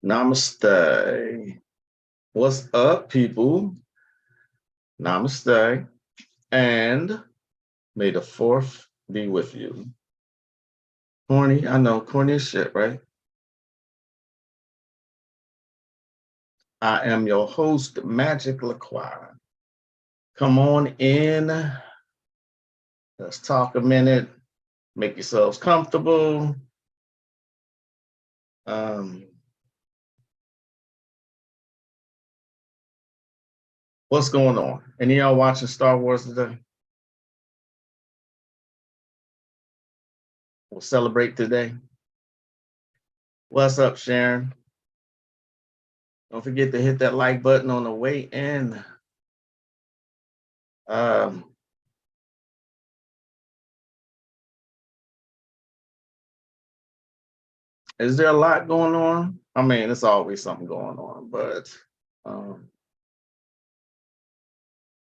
Namaste. What's up, people? Namaste. And may the fourth be with you. Corny, I know, corny as shit, right? I am your host, Magic LaQuire. Come on in. Let's talk a minute. Make yourselves comfortable. Um, what's going on? Any of y'all watching Star Wars today? We'll celebrate today. What's up, Sharon? Don't forget to hit that like button on the way in. Is there a lot going on? I mean, there's always something going on, but um,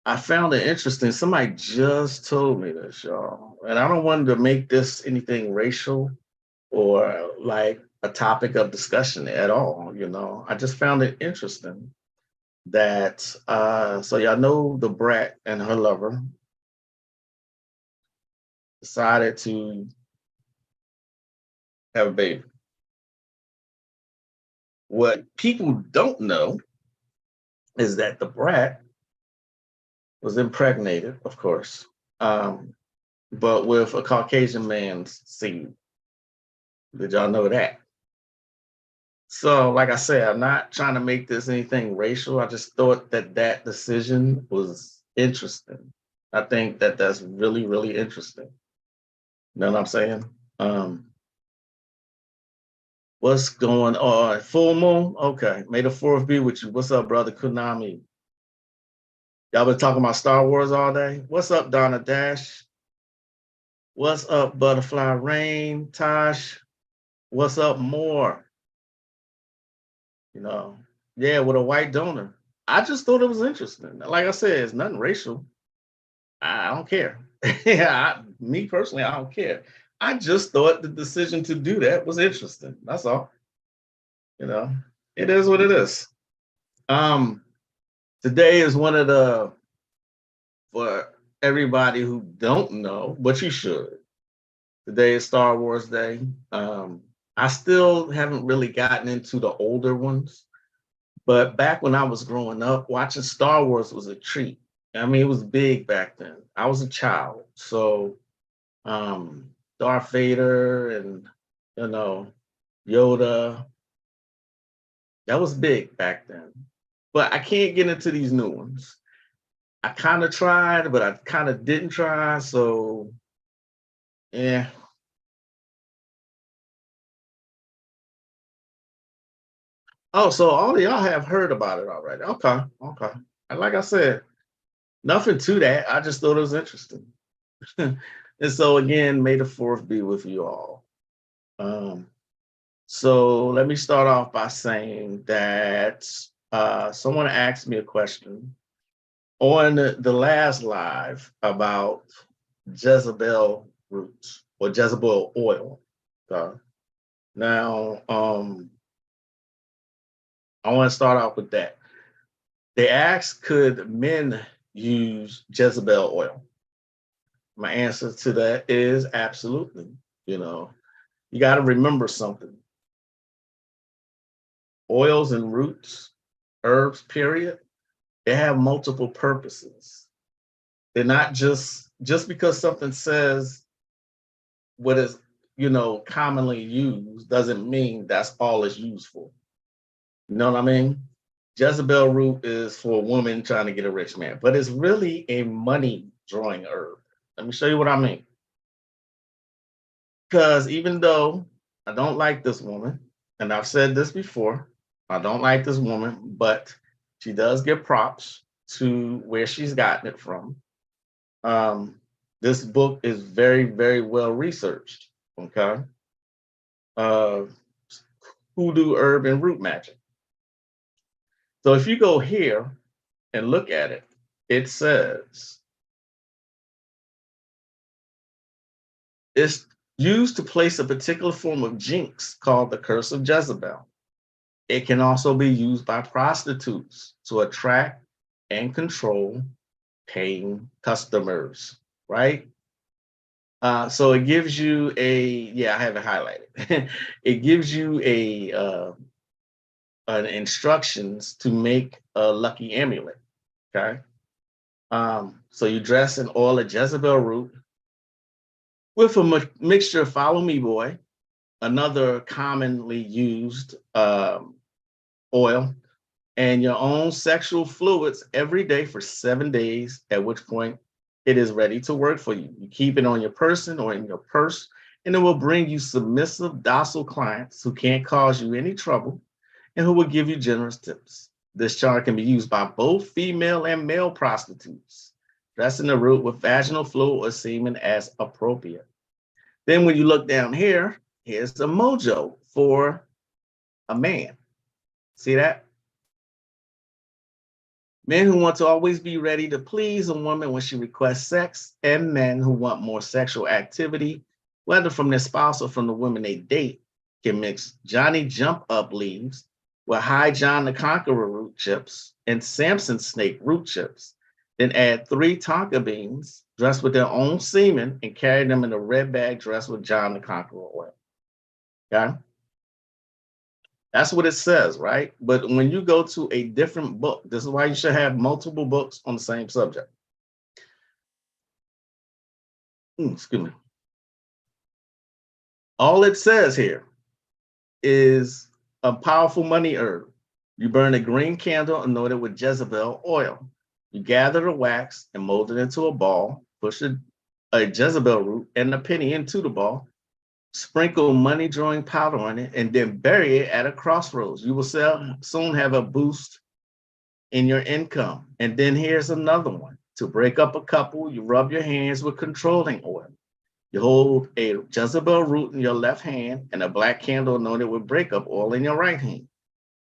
I found it interesting. Somebody just told me this, y'all, and I don't want to make this anything racial or like a topic of discussion at all. I just found it interesting that so y'all know the brat and her lover decided to have a baby. What people don't know is that the brat was impregnated, of course, um, but with a Caucasian man's seed. Did y'all know that? So, like I said, I'm not trying to make this anything racial. I just thought that that decision was interesting. I think that that's really, really interesting. You know what I'm saying? Um, what's going on? Full moon? Okay. May the fourth be with you. What's up, brother Kunami? Y'all been talking about Star Wars all day? What's up, Donna Dash? What's up, Butterfly Rain? Tosh? What's up, more? Yeah, with a white donor. I just thought it was interesting. Like I said, it's nothing racial. I don't care. Yeah, me personally, I don't care. I just thought the decision to do that was interesting. That's all. You know, it is what it is. Um, Today is one of the for everybody who don't know, but you should. Today is Star Wars Day. I still haven't really gotten into the older ones. But back when I was growing up, watching Star Wars was a treat. I mean, it was big back then. I was a child. So Darth Vader and, you know, Yoda, that was big back then. But I can't get into these new ones. I kind of tried, but I kind of didn't try. So, yeah. Oh, so all of y'all have heard about it already. Okay. Okay. And like I said, nothing to that. I just thought it was interesting. And so again, may the fourth be with you all. So let me start off by saying that someone asked me a question on the last live about Jezebel roots or Jezebel oil. Now, I want to start off with that. They asked, could men use Jezebel oil? My answer to that is absolutely. You got to remember something. Oils and roots, herbs, period, they have multiple purposes. They're not just because something says what is, commonly used doesn't mean that's all it's used for. You know what I mean? Jezebel root is for a woman trying to get a rich man, but it's really a money drawing herb. Let me show you what I mean. Because even though I don't like this woman, and I've said this before, I don't like this woman, but she does give props to where she's gotten it from. This book is very, very well researched. Okay. Uh, Hoodoo herb and root magic. So if you go here and look at it, it says it's used to place a particular form of jinx called the curse of Jezebel. It can also be used by prostitutes to attract and control paying customers, right? So it gives you yeah, I have it highlighted. It gives you an instructions to make a lucky amulet, okay? So you dress in oil of Jezebel root with a mixture of follow me boy, another commonly used oil, and your own sexual fluids every day for 7 days, at which point it is ready to work for you. You keep it on your person or in your purse, and it will bring you submissive, docile clients who can't cause you any trouble and who will give you generous tips. This charm can be used by both female and male prostitutes. Dress in the root with vaginal fluid or semen as appropriate. Then when you look down here, here's the mojo for a man. See that? Men who want to always be ready to please a woman when she requests sex, and men who want more sexual activity, whether from their spouse or from the women they date, can mix Johnny Jump Up leaves with High John the Conqueror root chips and Samson snake root chips. Then add 3 tonka beans dressed with their own semen and carry them in a red bag dressed with John the Conqueror oil. Okay? That's what it says, right? But when you go to a different book, this is why you should have multiple books on the same subject. Excuse me. All it says here is a powerful money herb. You burn a green candle anointed with Jezebel oil. You gather the wax and mold it into a ball, push a Jezebel root and a penny into the ball, sprinkle money drawing powder on it, and then bury it at a crossroads. You will soon have a boost in your income. And then here's another one. To break up a couple, you rub your hands with controlling oil. You hold a Jezebel root in your left hand and a black candle anointed with breakup oil in your right hand.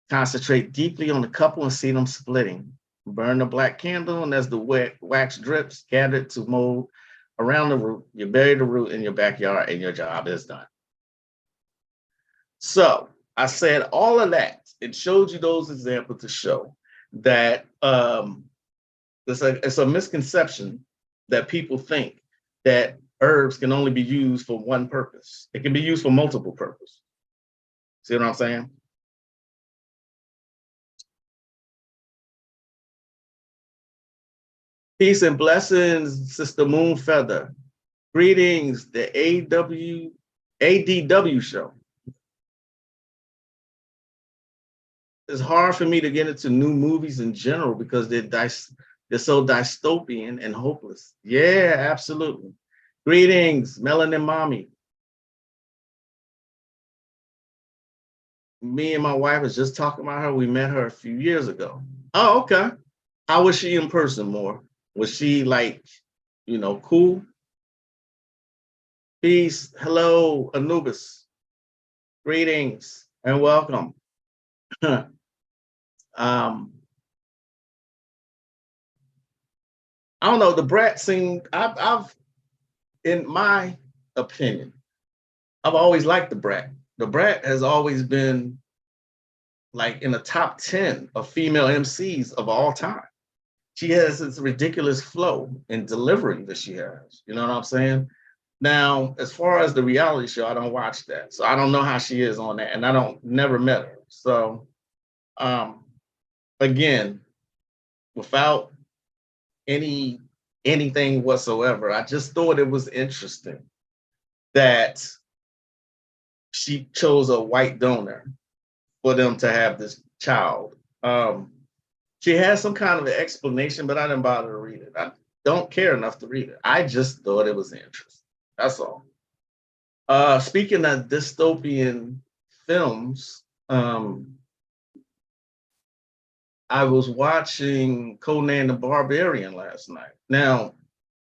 Concentrate deeply on the couple and see them splitting. Burn the black candle, and as the wax drips, gather it to mold around the root. You bury the root in your backyard and your job is done. So I said all of that. It showed you those examples to show that it's a misconception that people think that herbs can only be used for one purpose. It can be used for multiple purposes. See what I'm saying? Peace and blessings, Sister Moon Feather. Greetings, the ADW show. It's hard for me to get into new movies in general because they're so dystopian and hopeless. Yeah, absolutely. Greetings, Melanin Mommy. Me and my wife was just talking about her. We met her a few years ago. Oh, okay. How was she in person, more? Was she like, cool? Peace. Hello, Anubis. Greetings and welcome. I don't know. The brat seemed. I've, in my opinion, I've always liked the brat. The brat has always been like in the top 10 of female MCs of all time. She has this ridiculous flow and delivery that she has. You know what I'm saying? Now, as far as the reality show, I don't watch that. So I don't know how she is on that. And I never met her. So again, without anything whatsoever, I just thought it was interesting that she chose a white donor for them to have this child. She has some kind of an explanation, but I didn't bother to read it. I don't care enough to read it. I just thought it was interesting. That's all. Speaking of dystopian films, I was watching Conan the Barbarian last night. Now,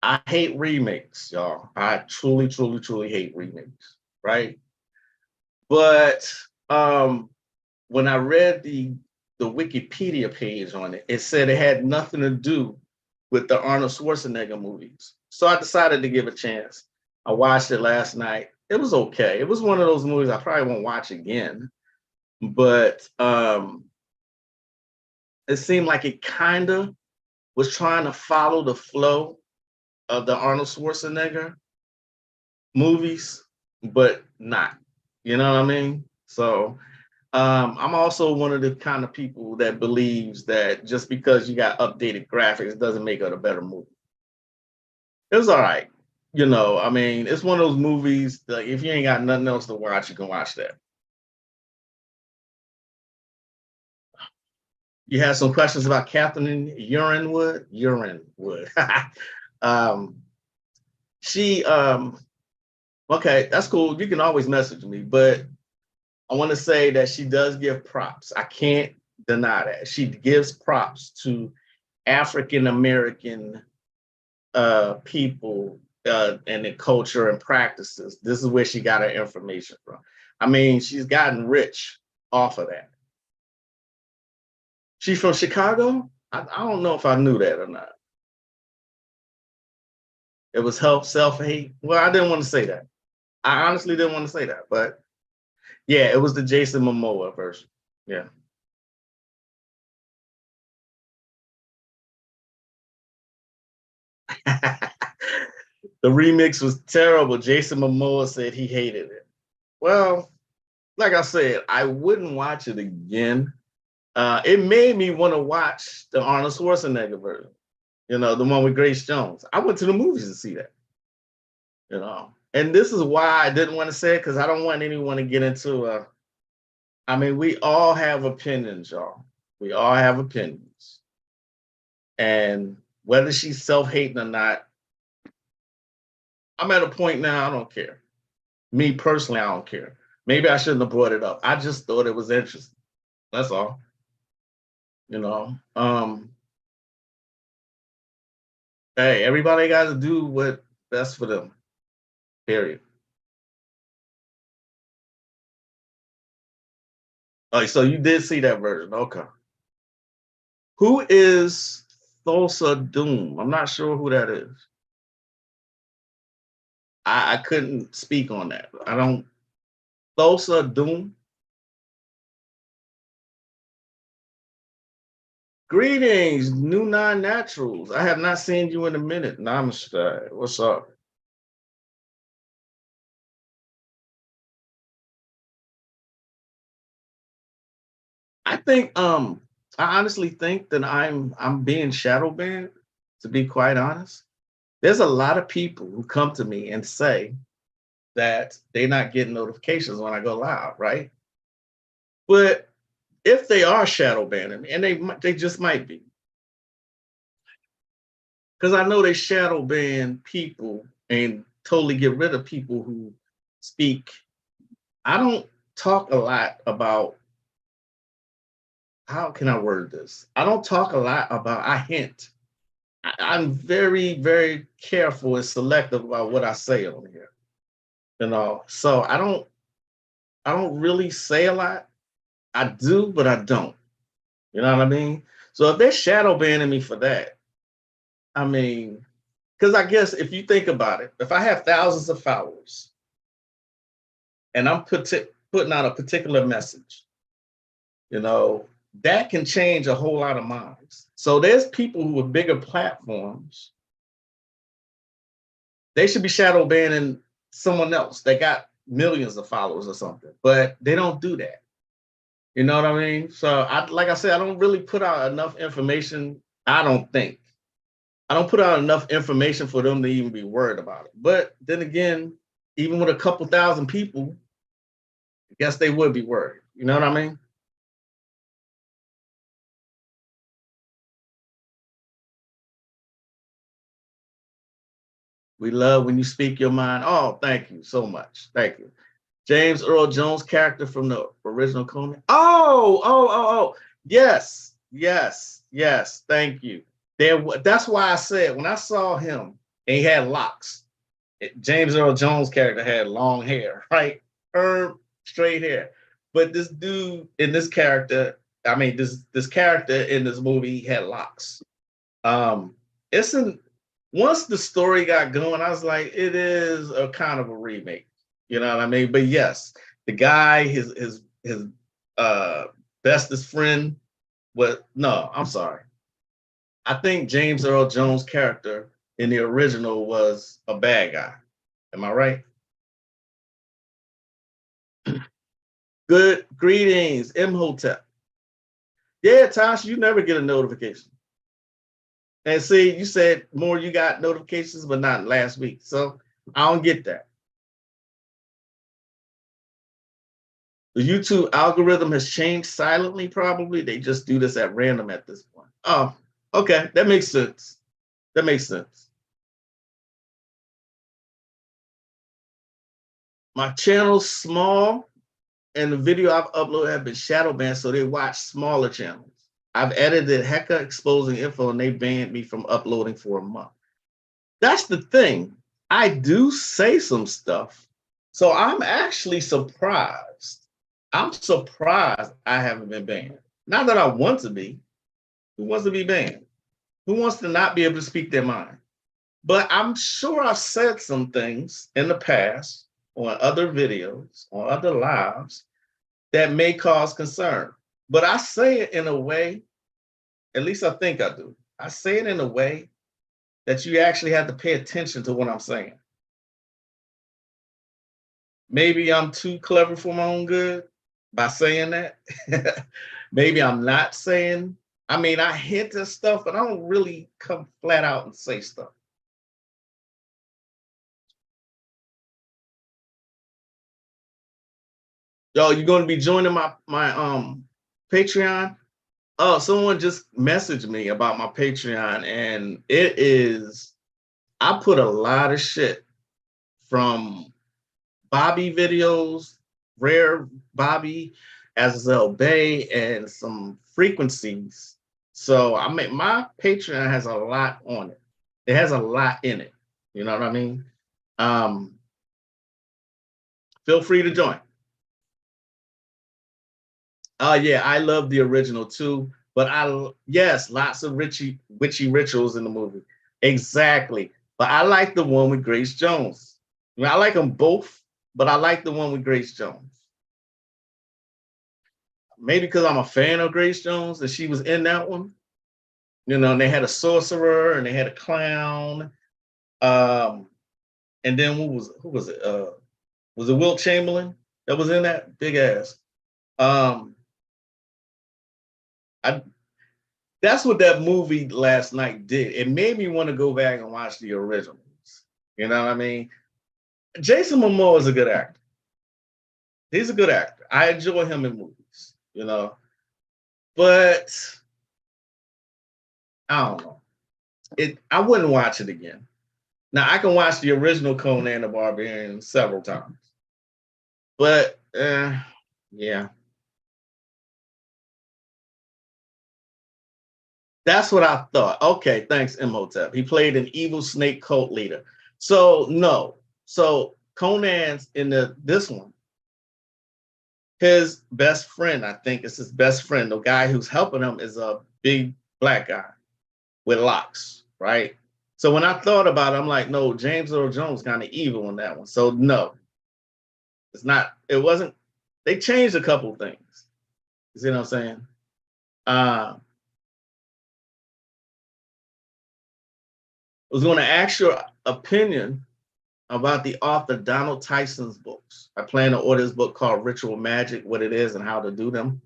I hate remakes, y'all. I truly, truly, truly hate remakes, right? But when I read the Wikipedia page on it, it said it had nothing to do with the Arnold Schwarzenegger movies. So I decided to give it a chance. I watched it last night. It was okay. It was one of those movies I probably won't watch again. but it seemed like it kind of was trying to follow the flow of the Arnold Schwarzenegger movies, but not. You know what I mean? So I'm also one of the kind of people that believes that just because you got updated graphics doesn't make it a better movie. It was all right. I mean, it's one of those movies that if you ain't got nothing else to watch, you can watch that. You had some questions about Catherine Urinwood. Urinwood. um, she okay, that's cool. You can always message me, but I want to say that she does give props. I can't deny that. She gives props to African American people and the culture and practices. This is where she got her information from. I mean, she's gotten rich off of that. She's from Chicago? I don't know if I knew that or not. It was self-hate. Well, I didn't want to say that. I honestly didn't want to say that, but yeah, it was the Jason Momoa version. Yeah. The remix was terrible. Jason Momoa said he hated it. Well, like I said, I wouldn't watch it again. It made me want to watch the Arnold Schwarzenegger version, the one with Grace Jones. I went to the movies to see that. And this is why I didn't want to say it because I don't want anyone to get into I mean, we all have opinions, y'all. We all have opinions. And whether she's self-hating or not, I'm at a point now, I don't care. Me personally, I don't care. Maybe I shouldn't have brought it up. I just thought it was interesting. That's all. You know. Hey, everybody got to do what best for them. Period. Oh, so you did see that version. Okay. Who is Thulsa Doom? I'm not sure who that is. I couldn't speak on that. I don't. Thulsa Doom. Greetings, new non-naturals. I have not seen you in a minute. Namaste. What's up? I honestly think that I'm being shadow banned, to be quite honest. There's a lot of people who come to me and say that they're not getting notifications when I go live, right? But if they are shadow banning me, and they just might be, because I know they shadow ban people and totally get rid of people who speak. I don't talk a lot about how can I word this? I don't talk a lot about, I hint. I'm very, very careful and selective about what I say on here. So I don't really say a lot. I do, but I don't. You know what I mean? So if they're shadow banning me for that, I mean, because I guess if you think about it, if I have thousands of followers and I'm putting out a particular message, you know, that can change a whole lot of minds. So there's people who with bigger platforms, they should be shadow banning someone else that got millions of followers or something, but they don't do that. You know what I mean? So like I said, I don't really put out enough information. I don't think. I don't put out enough information for them to even be worried about it. But then again, even with a couple thousand people, I guess they would be worried. You know what I mean? We love when you speak your mind. Oh, thank you so much. Thank you. James Earl Jones character from the original Conan. Oh. Yes, yes, yes. Thank you. That's why I said when I saw him and he had locks, James Earl Jones character had long hair, right? Straight hair. But this dude in this character, I mean, this character in this movie had locks. Um, it's an Once the story got going, I was like, it is a kind of a remake. You know what I mean? But yes, the guy, his bestest friend. No, I'm sorry. I think James Earl Jones' character in the original was a bad guy. Am I right? Good greetings, Imhotep. Yeah, Tosh, you never get a notification. And see, you said more you got notifications, but not last week. So I don't get that. The YouTube algorithm has changed silently, probably. They just do this at random at this point. Oh, okay. That makes sense. That makes sense. My channel's small, and the video I've uploaded have been shadow banned, so they watch smaller channels. I've edited Hecka exposing info, and they banned me from uploading for a month. That's the thing. I do say some stuff, so I'm actually surprised. I'm surprised I haven't been banned. Not that I want to be. Who wants to be banned? Who wants to not be able to speak their mind? But I'm sure I've said some things in the past on other videos, on other lives, that may cause concern. But I say it in a way, at least I think I do. I say it in a way that you actually have to pay attention to what I'm saying. Maybe I'm too clever for my own good by saying that. Maybe I'm not saying, I mean, I hint at stuff, but I don't really come flat out and say stuff. Yo, you going to be joining my Patreon? Oh, someone just messaged me about my Patreon, and it is, I put a lot of shit from Bobby videos, Rare Bobby, Azazel Bay, and some frequencies. So I mean, my Patreon has a lot on it. It has a lot in it. You know what I mean? Feel free to join. Yeah, I love the original too. But yes, lots of witchy rituals in the movie. Exactly. But I like the one with Grace Jones. I mean, I like them both, but I like the one with Grace Jones. Maybe because I'm a fan of Grace Jones and she was in that one. You know, and they had a sorcerer and they had a clown. And then who was it? Was it Wilt Chamberlain that was in that? Big ass. I That's what that movie last night did. It made me want to go back and watch the originals. You know what I mean? Jason Momoa is a good actor. He's a good actor. I enjoy him in movies, you know. But I don't know. I wouldn't watch it again. Now I can watch the original Conan the Barbarian several times. But yeah. That's what I thought. Okay, thanks, Imhotep. He played an evil snake cult leader. So no. So Conan's in this one. His best friend, I think it's his best friend. The guy who's helping him is a big black guy with locks, right? So when I thought about it, I'm like, no, James Earl Jones kind of evil in that one. So no, it's not. It wasn't. They changed a couple things. You see what I'm saying? I was going to ask your opinion about the author Donald Tyson's books. I plan to order his book called Ritual Magic, what it is and how to do them.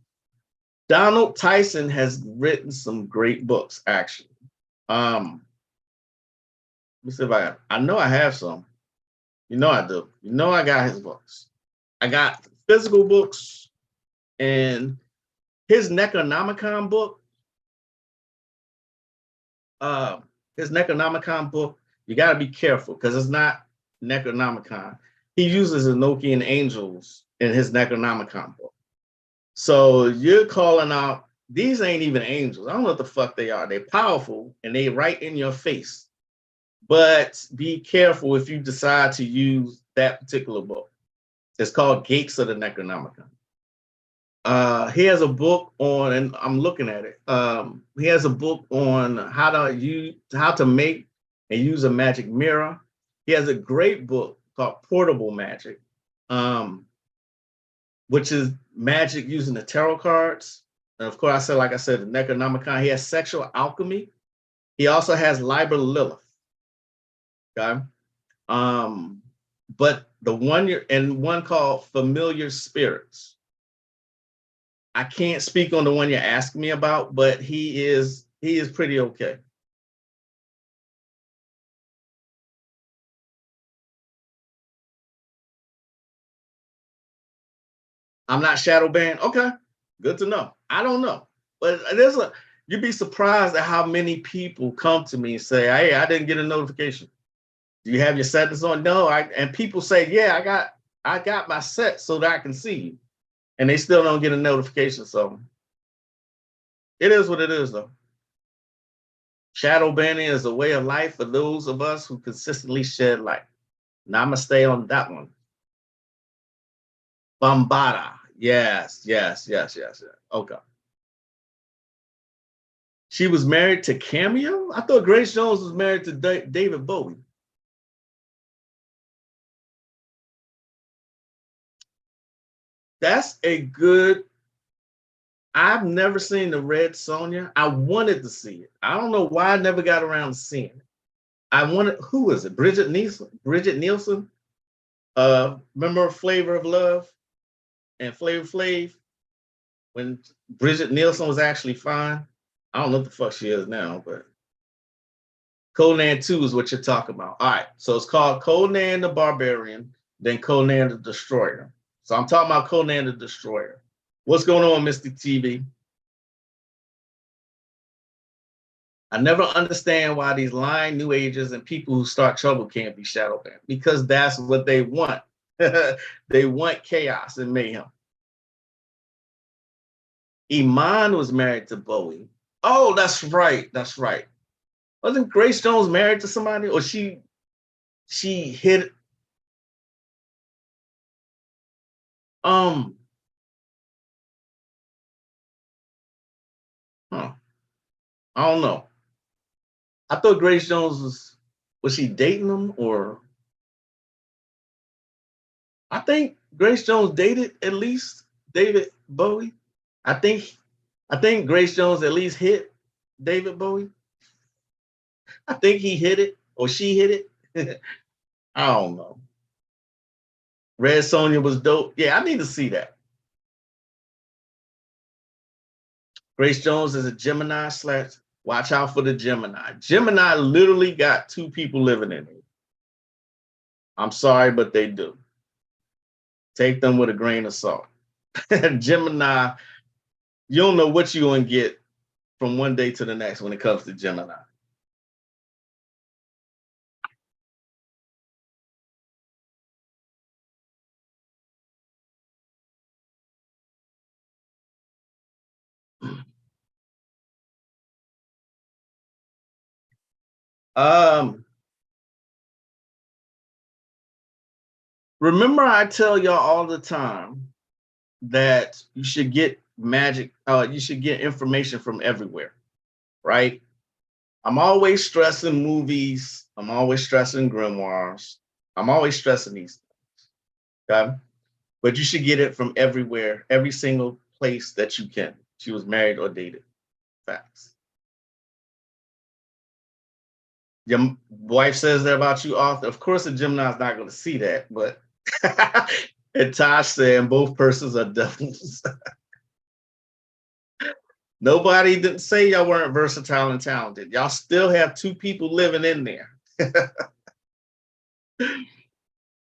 Donald Tyson has written some great books, actually. Let me see if I know I have some. You know I do. You know I got his books. I got physical books and his Necronomicon book. His Necronomicon book, you got to be careful because it's not Necronomicon. He uses Enochian angels in his Necronomicon book. So you're calling out, these ain't even angels. I don't know what the fuck they are. They're powerful and they right in your face. But be careful if you decide to use that particular book. It's called Gates of the Necronomicon. He has a book on, and I'm looking at it. He has a book on how to make and use a magic mirror. He has a great book called Portable Magic. which is magic using the tarot cards. And of course, like I said, the Necronomicon. He has sexual alchemy. He also has Liber Lilith. Okay. But the one called Familiar Spirits. I can't speak on the one you're asking me about, but he is pretty okay. I'm not shadow banned. Okay, good to know. I don't know, but you'd be surprised at how many people come to me and say, "Hey, I didn't get a notification. Do you have your settings on?" No, and people say, "Yeah, I got my set so that I can see you," and they still don't get a notification. So it is what it is, though. Shadow banning is a way of life for those of us who consistently shed light. Namaste on that one. Bambada. Yes. Okay. She was married to Cameo? I thought Grace Jones was married to David Bowie. That's a good. I've never seen the Red Sonja. I wanted to see it. I don't know why I never got around to seeing it. Who is it? Bridget Nielsen? Bridget Nielsen? Remember Flavor of Love and Flavor Flav? When Bridget Nielsen was actually fine. I don't know what the fuck she is now, but Conan 2 is what you're talking about. All right, so it's called Conan the Barbarian, then Conan the Destroyer. So I'm talking about Conan the Destroyer. What's going on, Mr. TV? I never understand why these lying New Agers and people who start trouble can't be shadow banned, because that's what they want. They want chaos and mayhem. Iman was married to Bowie. Oh, that's right. That's right. Wasn't Grace Jones married to somebody, or she hit? Huh. I don't know. I thought Grace Jones was she dating him, or I think Grace Jones dated at least David Bowie. I think Grace Jones at least hit David Bowie. I think he hit it or she hit it. I don't know. Red Sonja was dope. Yeah, I need to see that. Grace Jones is a Gemini / watch out for the Gemini. Gemini literally got two people living in it. I'm sorry, but they do. Take them with a grain of salt. Gemini, you don't know what you're going to get from one day to the next when it comes to Gemini. Remember, I tell y'all all the time that you should get you should get information from everywhere, right? I'm always stressing movies. I'm always stressing grimoires. I'm always stressing these things. Okay. But you should get it from everywhere, every single place that you can. She was married or dated. Facts. Your wife says that about you, Arthur. Of course, a Gemini is not going to see that, but and Tosh saying both persons are devils. Nobody didn't say y'all weren't versatile and talented. Y'all still have two people living in there.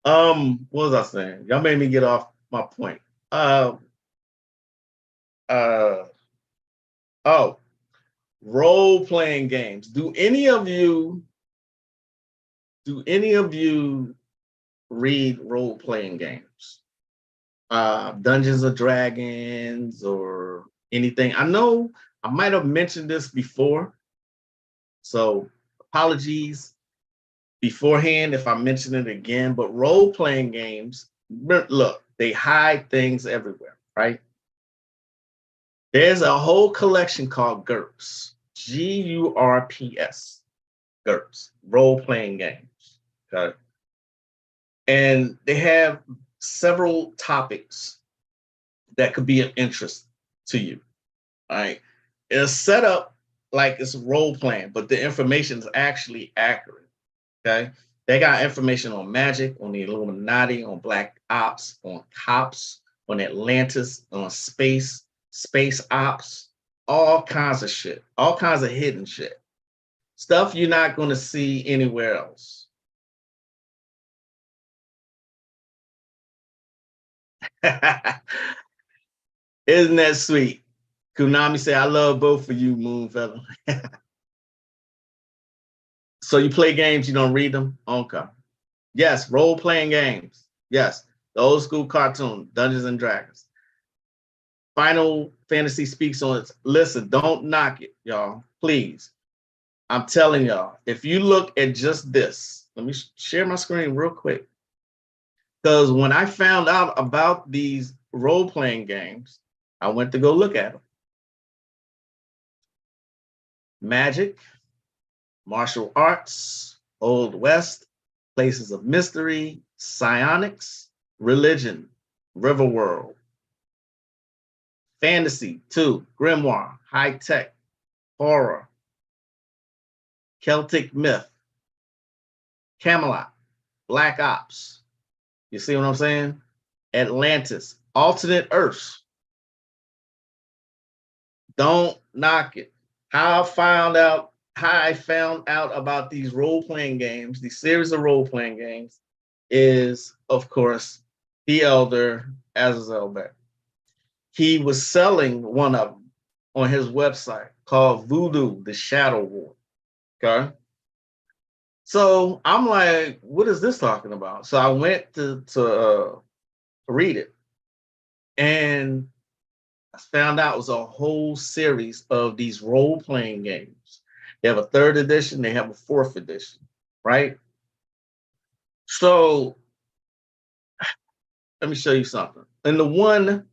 What was I saying? Y'all made me get off my point. Oh, role-playing games. Do any of you read role-playing games? Dungeons and Dragons or anything? I know I might have mentioned this before, so apologies beforehand if I mention it again, but role-playing games, look, they hide things everywhere, right? There's a whole collection called GURPS, GURPS, GURPS, role-playing games, okay? And they have several topics that could be of interest to you. All right. It's set up like it's role playing, but the information is actually accurate. Okay. They got information on magic, on the Illuminati, on black ops, on cops, on Atlantis, on space ops, all kinds of shit, all kinds of hidden shit. Stuff you're not going to see anywhere else. Isn't that sweet? Kunami say, I love both of you, Moonfeather. So you play games, you don't read them? Okay. Yes, role-playing games. Yes, the old school cartoon, Dungeons and Dragons. Final Fantasy speaks on it. Listen, don't knock it, y'all. Please. I'm telling y'all, if you look at just this, let me share my screen real quick. Because when I found out about these role-playing games, I went to go look at them. Magic, martial arts, Old West, places of mystery, psionics, religion, Riverworld, fantasy, too, grimoire, high tech, horror, Celtic myth, Camelot, Black Ops. You see what I'm saying? Atlantis, alternate Earths. Don't knock it. How I found out about these role-playing games, these series of role-playing games, is of course the elder Azazel Bear. He was selling one of them on his website called Voodoo, the Shadow War. Okay. So I'm like, what is this talking about? So I went to read it, and I found out it was a whole series of these role-playing games. They have a third edition, they have a fourth edition, right? So let me show you something. In the one,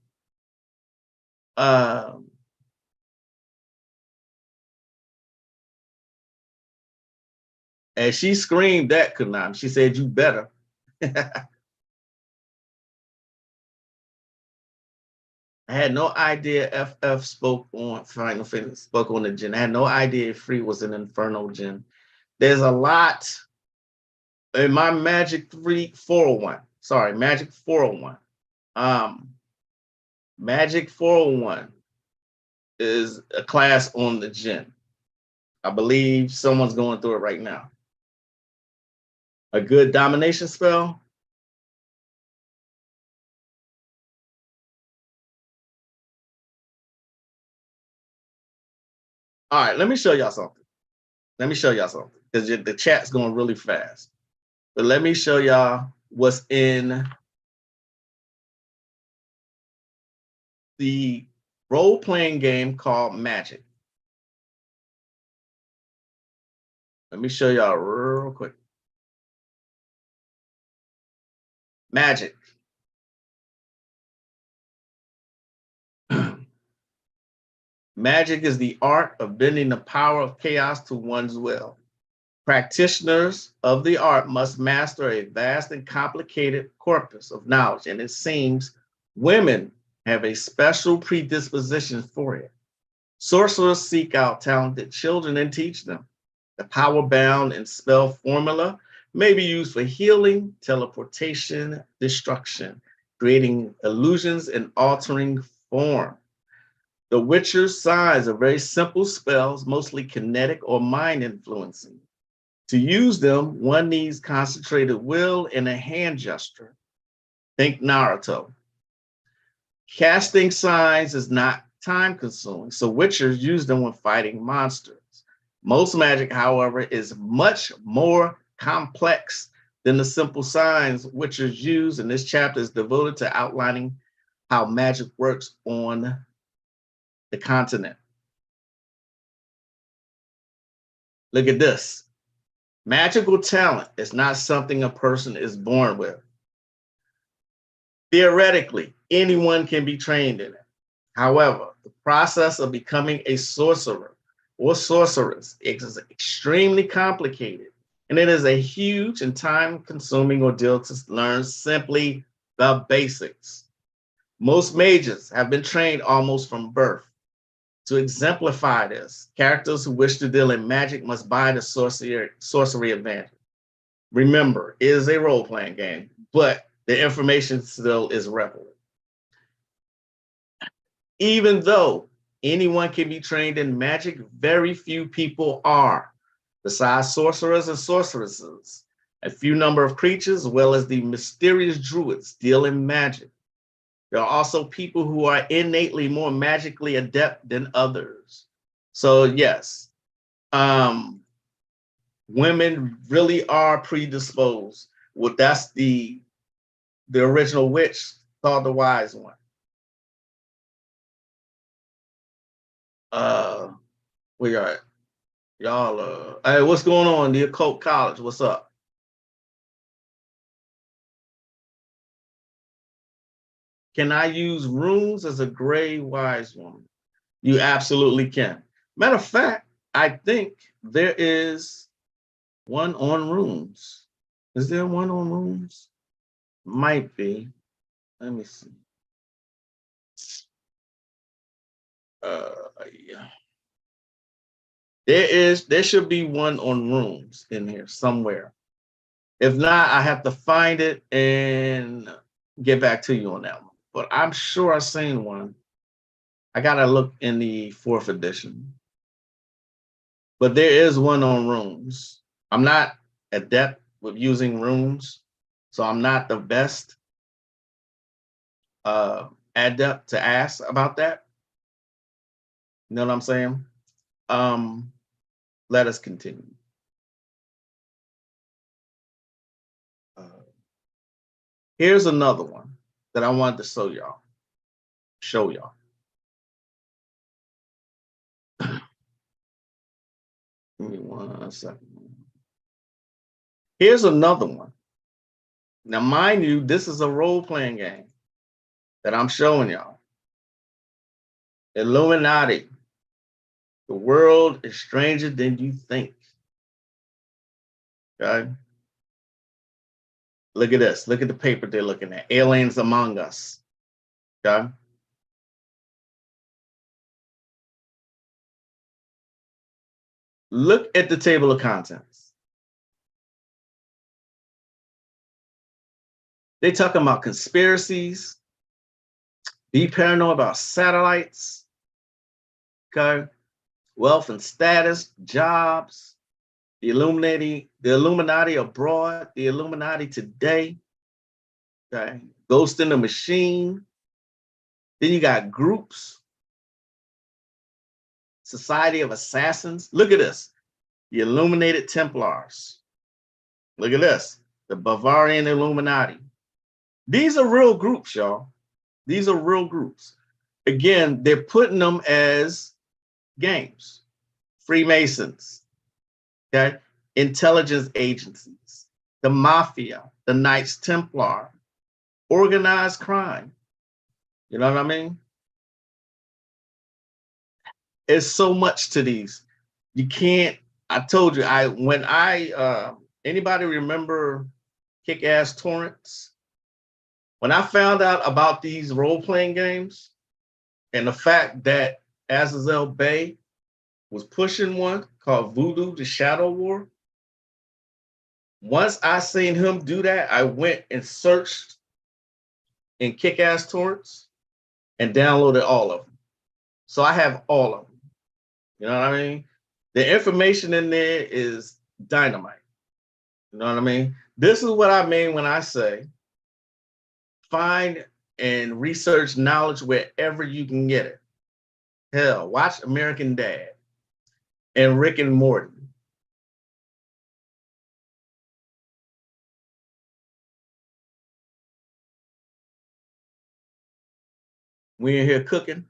and she screamed at Konami. She said, "You better." I had no idea FF spoke on Final Fantasy, spoke on the Gen. I had no idea Free was an Inferno Gen. There's a lot in my Magic 401. Sorry, Magic 401. Magic 401 is a class on the Gen. I believe someone's going through it right now. A good domination spell. All right, let me show y'all something. Let me show y'all something because the chat's going really fast. But let me show y'all what's in the role-playing game called Magic. Let me show y'all real quick. Magic. Magic is the art of bending the power of chaos to one's will. Practitioners of the art must master a vast and complicated corpus of knowledge, and it seems women have a special predisposition for it. Sorcerers seek out talented children and teach them. The power bound and spell formula may be used for healing, teleportation, destruction, creating illusions, and altering form. The Witcher's signs are very simple spells, mostly kinetic or mind influencing. To use them, one needs concentrated will and a hand gesture. Think Naruto. Casting signs is not time consuming, so Witchers use them when fighting monsters. Most magic, however, is much more complex than the simple signs Witchers use, and this chapter is devoted to outlining how magic works on the continent. Look at this. Magical talent is not something a person is born with. Theoretically, anyone can be trained in it. However, the process of becoming a sorcerer or sorceress is extremely complicated, and it is a huge and time-consuming ordeal to learn simply the basics. Most mages have been trained almost from birth. To exemplify this, characters who wish to deal in magic must buy the sorcery advantage. Remember, it is a role-playing game, but the information still is relevant. Even though anyone can be trained in magic, very few people are. Besides sorcerers and sorceresses, a few number of creatures, as well as the mysterious druids, deal in magic. There are also people who are innately more magically adept than others. So yes, women really are predisposed. Well, that's the original witch saw the wise one. We got y'all. Hey, what's going on? The occult college. What's up? Can I use runes as a gray wise woman? You absolutely can. Matter of fact, I think there is one on runes. Is there one on runes? Might be. Let me see. Yeah. There should be one on runes in here somewhere. If not, I have to find it and get back to you on that one. But I'm sure I've seen one. I gotta look in the fourth edition. But there is one on runes. I'm not adept with using runes, so I'm not the best adept to ask about that. You know what I'm saying? Let us continue. Here's another one that I wanted to show y'all. Give me 1 second. Here's another one. Now, mind you, this is a role-playing game that I'm showing y'all. Illuminati. The world is stranger than you think. Okay? Look at this. Look at the paper they're looking at. Aliens Among Us. Okay? Look at the table of contents. They talking about conspiracies. Be paranoid about satellites. Okay? Wealth and status, jobs, the Illuminati abroad, the Illuminati today. Okay? Ghost in the machine. Then you got groups. Society of Assassins. Look at this. The Illuminated Templars. Look at this. The Bavarian Illuminati. These are real groups, y'all. These are real groups. Again, they're putting them as games. Freemasons, okay? Intelligence agencies, the mafia, the Knights Templar, organized crime. You know what I mean? It's so much to these. You can't, I told you, anybody remember Kick-Ass Torrents? When I found out about these role-playing games and the fact that Azazel Bay was pushing one called Voodoo, the Shadow War, once I seen him do that, I went and searched in Kick-Ass Torrents and downloaded all of them. So I have all of them. You know what I mean? The information in there is dynamite. You know what I mean? This is what I mean when I say find and research knowledge wherever you can get it. Hell, watch American Dad and Rick and Morty. We in here cooking.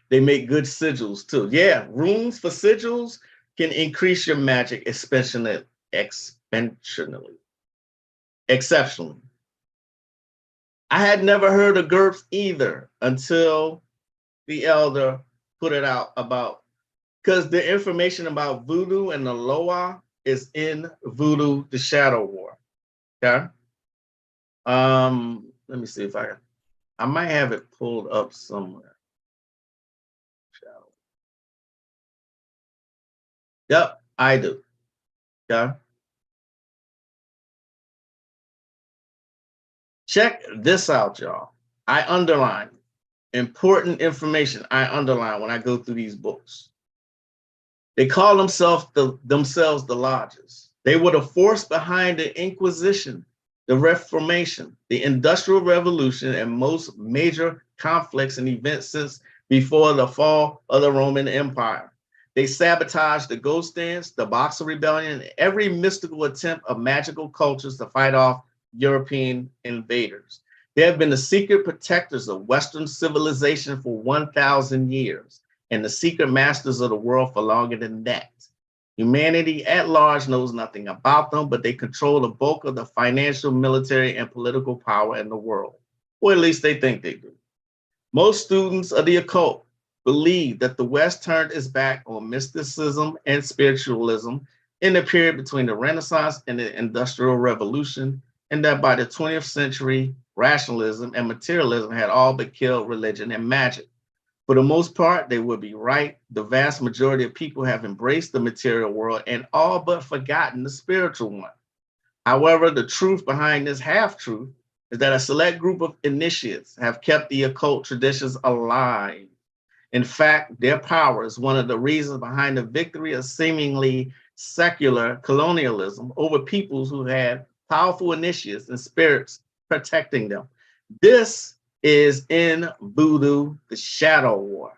They make good sigils too. Yeah, runes for sigils can increase your magic exceptionally. I had never heard of GURPS either until the elder put it out about, because the information about voodoo and the Loa is in Voodoo, the Shadow War. Okay. Let me see if I can. I might have it pulled up somewhere. Yep, I do. Yeah. Check this out, y'all. I underline important information. I underline when I go through these books. They call themselves the lodges. They were the force behind the Inquisition, the Reformation, the Industrial Revolution, and most major conflicts and events since before the fall of the Roman Empire. They sabotaged the Ghost Dance, the Boxer Rebellion, and every mystical attempt of magical cultures to fight off European invaders. They have been the secret protectors of Western civilization for 1,000 years and the secret masters of the world for longer than that. Humanity at large knows nothing about them, but they control the bulk of the financial, military, and political power in the world, or at least they think they do. Most students of the occult believe that the West turned its back on mysticism and spiritualism in the period between the Renaissance and the Industrial Revolution, and that by the 20th century, rationalism and materialism had all but killed religion and magic. For the most part, they would be right. The vast majority of people have embraced the material world and all but forgotten the spiritual one. However, the truth behind this half truth is that a select group of initiates have kept the occult traditions alive. In fact, their power is one of the reasons behind the victory of seemingly secular colonialism over peoples who had powerful initiates and spirits protecting them. This is in Voodoo, the Shadow War.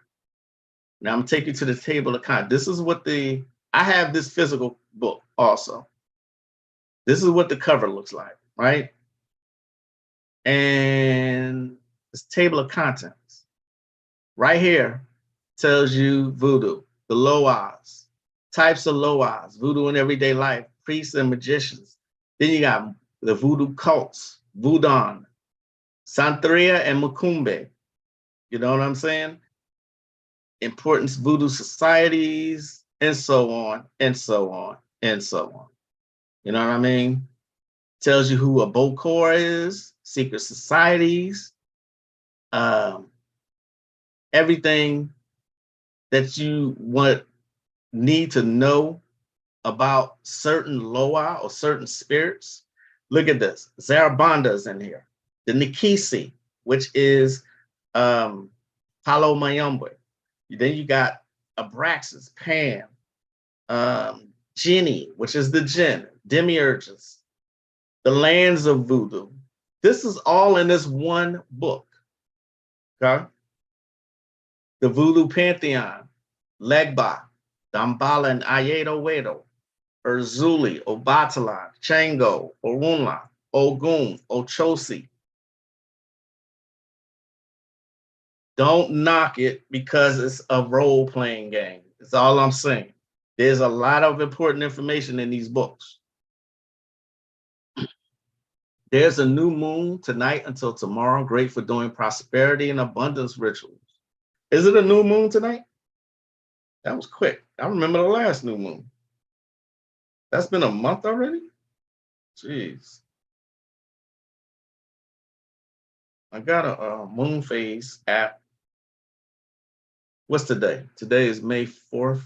Now I'm taking you to the table of contents. This is what I have this physical book also. This is what the cover looks like, right? And this table of contents right here tells you voodoo, the loas, types of loas, voodoo in everyday life, priests and magicians. Then you got the voodoo cults, voodoo, Santeria and Macumbe. You know what I'm saying? Importance voodoo societies, and so on, and so on, and so on. You know what I mean? Tells you who a Bokor is, secret societies, everything that you need to know about certain loa or certain spirits. Look at this. Zarabanda is in here. The Nikisi, which is Palo Mayombe. Then you got Abraxas, Pan, Jinni, which is the Jinn, Demiurges, the lands of voodoo. This is all in this one book. Okay? The Voodoo Pantheon, Legba, Dambala and Ayedo Wedo, Erzuli, Obatala, Chango, Orunla, Ogun, Ochosi. Don't knock it because it's a role-playing game. That's all I'm saying. There's a lot of important information in these books. There's a new moon tonight until tomorrow, great for doing prosperity and abundance rituals. Is it a new moon tonight? That was quick. I remember the last new moon. That's been a month already? Jeez. I got a moon phase app. What's today? Today is May 4th.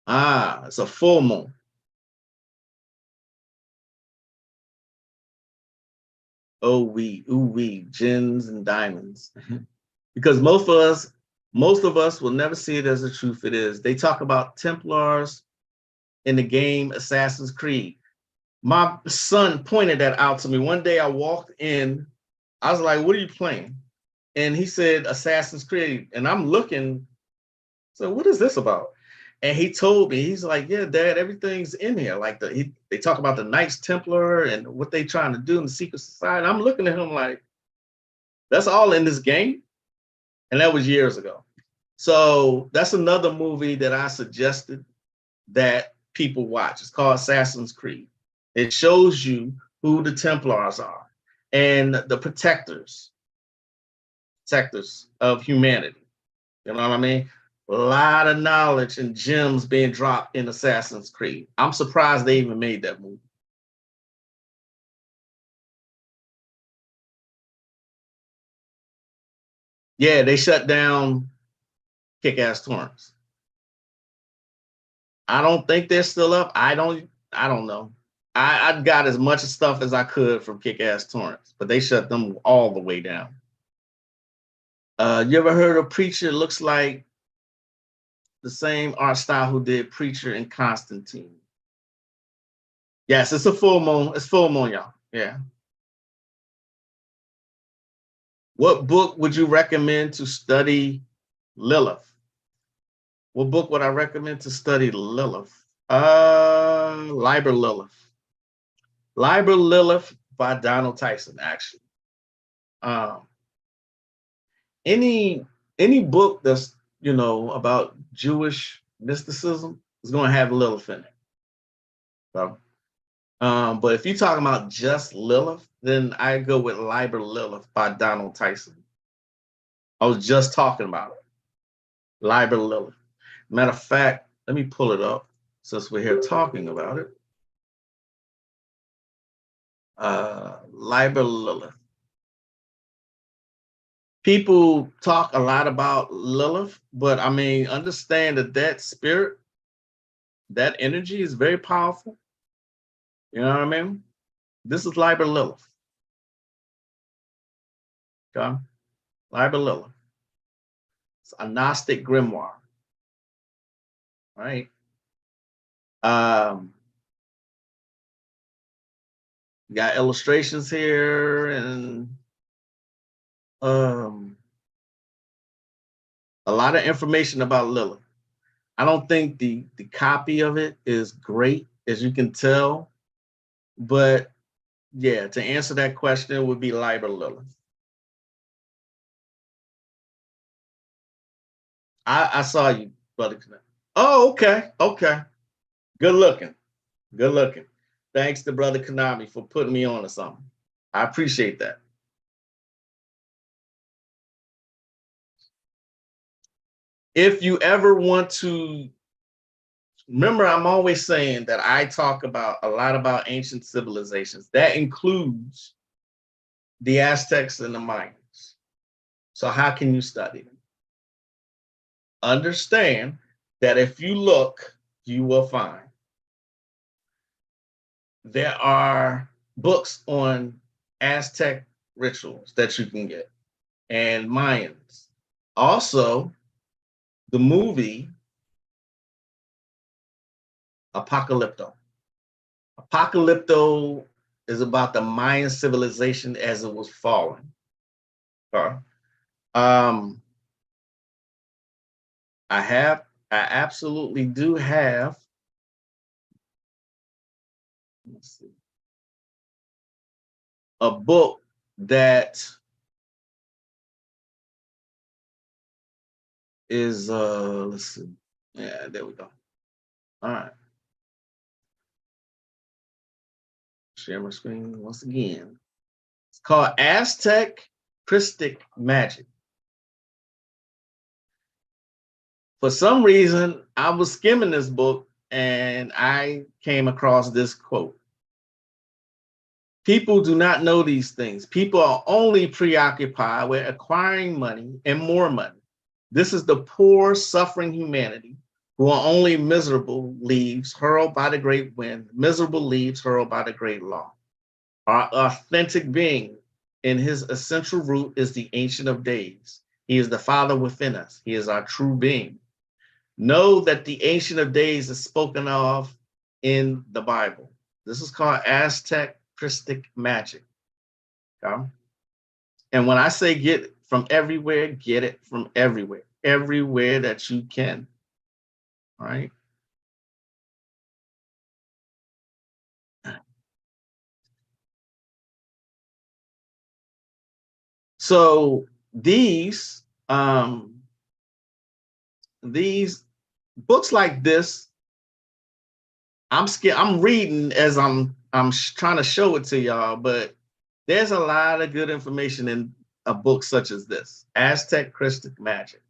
Ah, it's a full moon. Oh, we, gins and diamonds. Because most of us will never see it as the truth it is. They talk about Templars in the game Assassin's Creed. My son pointed that out to me. One day I walked in, I was like, what are you playing? And he said Assassin's Creed. And I'm looking, so what is this about? And he told me, he's like, yeah, Dad, everything's in here. Like they talk about the Knights Templar and what they trying to do in the secret society. I'm looking at him like, that's all in this game. And that was years ago. So that's another movie that I suggested that people watch. It's called Assassin's Creed. It shows you who the Templars are and the protectors of humanity. You know what I mean? A lot of knowledge and gems being dropped in Assassin's Creed. I'm surprised they even made that movie. Yeah, they shut down Kick-Ass Torrents. I don't think they're still up. I don't know. I got as much stuff as I could from Kick-Ass Torrents, but they shut them all the way down. You ever heard of Preacher? Looks like the same art style who did Preacher and Constantine. Yes, it's a full moon. It's full moon, y'all. Yeah. What book would you recommend to study Lilith? What book would I recommend to study Lilith? Liber Lilith. Liber Lilith by Donald Tyson, actually. Um, any book that's about Jewish mysticism is going to have Lilith in it. So, but if you're talking about just Lilith, then I go with Liber Lilith by Donald Tyson. I was just talking about it. Liber Lilith. Matter of fact, let me pull it up since we're here talking about it. Liber Lilith. People talk a lot about Lilith, but I mean, understand that spirit, that energy is very powerful. You know what I mean? This is Liber Lilith. Okay? Liber Lilith. It's a Gnostic grimoire. Right? Got illustrations here and a lot of information about Lilith. I don't think the copy of it is great, as you can tell, but yeah, to answer that question would be Liber Lilith. I saw you, brother. Oh, okay, okay. Good looking, good looking. Thanks to brother Konami for putting me on to something. I appreciate that. If you ever want to remember, I'm always saying that I talk about a lot about ancient civilizations. That includes the Aztecs and the Mayans. So how can you study them? Understand that if you look, you will find there are books on Aztec rituals that you can get and Mayans. Also, the movie Apocalypto. Apocalypto is about the Mayan civilization as it was falling. Um, I absolutely do have, let's see, a book that is, let's see, yeah, there we go. All right. Share my screen once again. It's called Aztec Christic Magic. For some reason, I was skimming this book and I came across this quote. People do not know these things. People are only preoccupied with acquiring money and more money. This is the poor, suffering humanity who are only miserable leaves hurled by the great wind, miserable leaves hurled by the great law. Our authentic being in his essential root is the Ancient of Days. He is the Father within us. He is our true being. Know that the Ancient of Days is spoken of in the Bible. This is called Aztec Christic magic. Okay? And when I say get from everywhere, get it from everywhere, everywhere that you can. All right. So these books like this, I'm reading as I'm trying to show it to y'all, but there's a lot of good information in a book such as this, Aztec Christic Magic.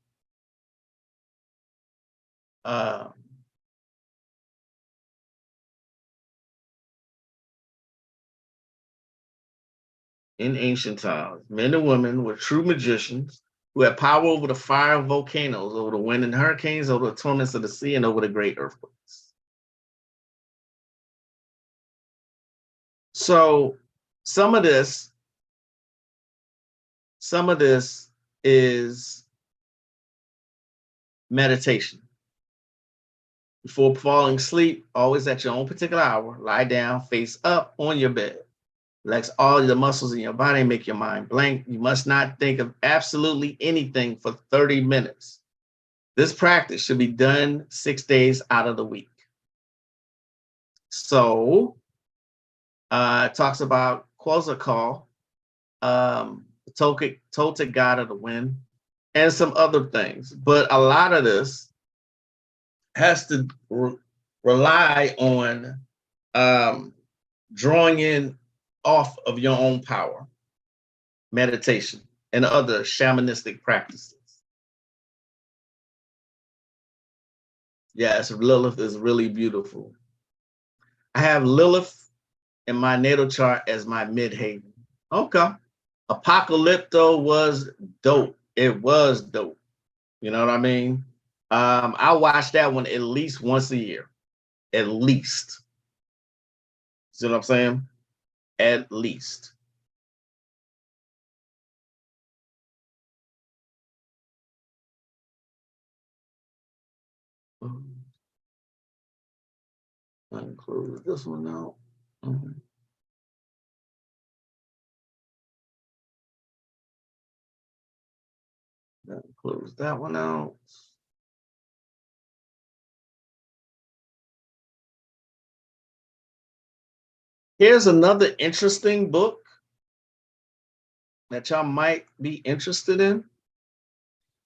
In ancient times, men and women were true magicians who have power over the fire of volcanoes, over the wind and hurricanes, over the torments of the sea, and over the great earthquakes. So some of this is meditation. Before falling asleep, always at your own particular hour, lie down, face up on your bed. Relax all the muscles in your body, make your mind blank. You must not think of absolutely anything for 30 minutes. This practice should be done 6 days out of the week. So it talks about Quetzalcoatl, Toltec god of the wind, and some other things. But a lot of this has to rely on drawing in off of your own power, meditation, and other shamanistic practices. Yes, Lilith is really beautiful. I have Lilith in my natal chart as my midhaven. Okay. Apocalypto was dope. It was dope. You know what I mean? I watch that one at least once a year. At least. See what I'm saying? At least. I include this one out. Close that one out. Here's another interesting book that y'all might be interested in.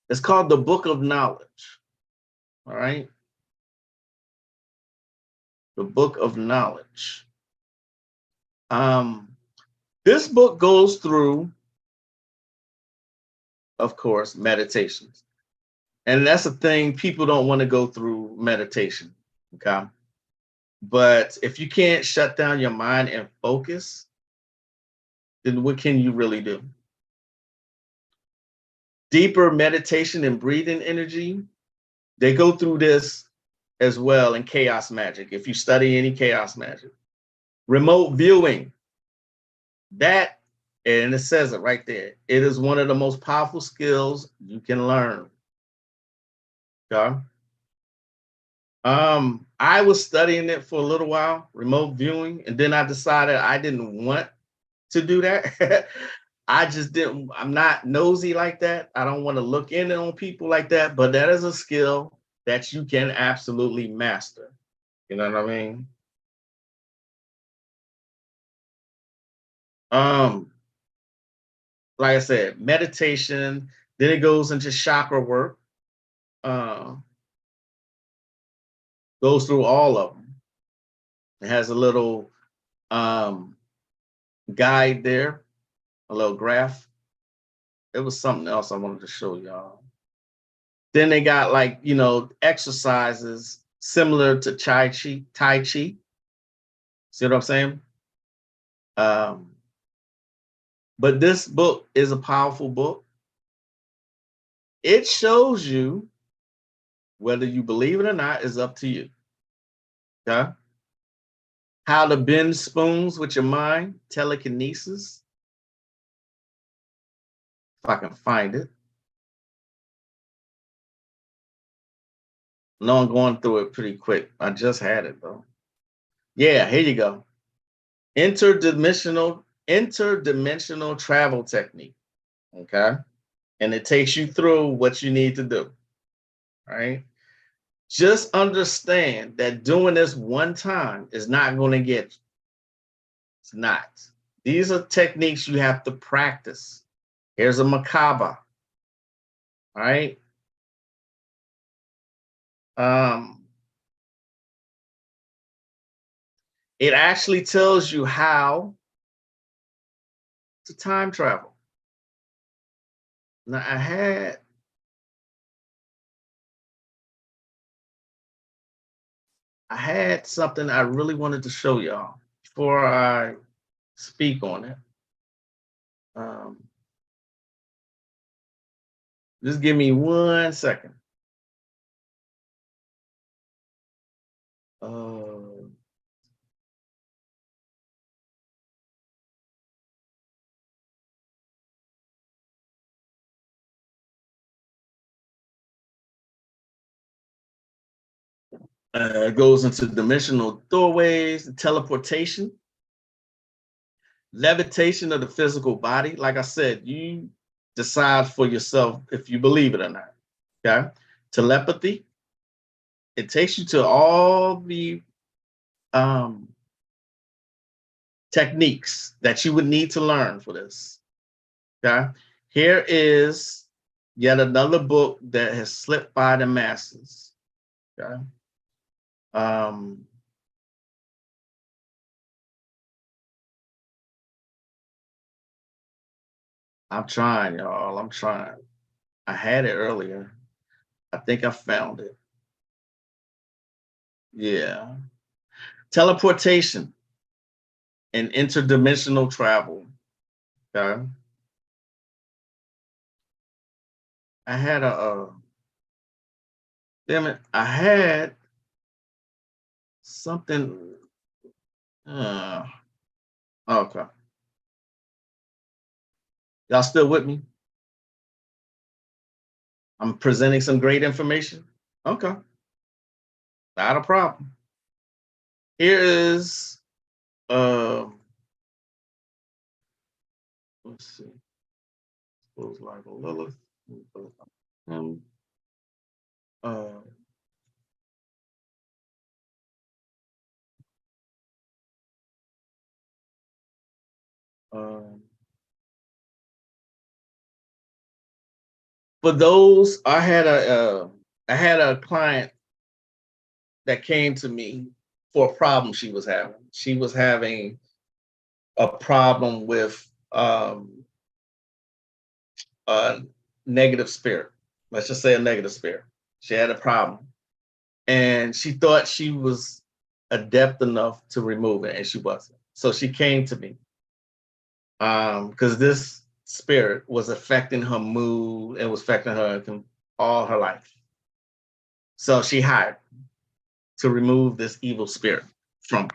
It's called The Book of Knowledge. All right. The Book of Knowledge. This book goes through, of course, meditations. And that's the thing, people don't want to go through meditation. Okay. But if you can't shut down your mind and focus, then what can you really do? Deeper meditation and breathing energy, they go through this as well in chaos magic. If you study any chaos magic, remote viewing, that, and it says it right there, it is one of the most powerful skills you can learn. Okay. I was studying it for a little while, remote viewing, and then I decided I didn't want to do that. I just didn't, I'm not nosy like that. I don't want to look in on people like that, but that is a skill that you can absolutely master. You know what I mean? Like I said, meditation, then it goes into chakra work. Goes through all of them. It has a little guide there, a little graph. It was something else I wanted to show y'all. Then they got, like, you know, exercises similar to Tai Chi. See what I'm saying? But this book is a powerful book. It shows you, whether you believe it or not, is up to you. Okay? How to bend spoons with your mind, telekinesis. If I can find it. No, I'm going through it pretty quick. I just had it though. Yeah, here you go. Interdimensional travel technique. Okay. And it takes you through what you need to do. Right. Just understand that doing this one time is not going to get you. It's not. These are techniques you have to practice. Here's a macabre. All right. It actually tells you how to time travel. Now, I had something I really wanted to show y'all before I speak on it. Just give me 1 second. Uh, it goes into dimensional doorways, teleportation, levitation of the physical body. Like I said, you decide for yourself if you believe it or not. Okay. Telepathy, it takes you to all the um, techniques that you would need to learn for this. Okay. Here is yet another book that has slipped by the masses. Okay. Um, I'm trying, y'all. I'm trying. I had it earlier. I think I found it. Yeah. Teleportation and interdimensional travel. Okay. I had damn it. I had something. Uh, okay. Y'all still with me? I'm presenting some great information. Okay. Not a problem. Here is, let's see. Suppose like Lilith. Um, uh, um, for those, I had a client that came to me for a problem she was having. She was having a problem with a negative spirit. Let's just say a negative spirit. She had a problem, and she thought she was adept enough to remove it, and she wasn't. So she came to me because this spirit was affecting her mood and was affecting her all her life. So she hired to remove this evil spirit from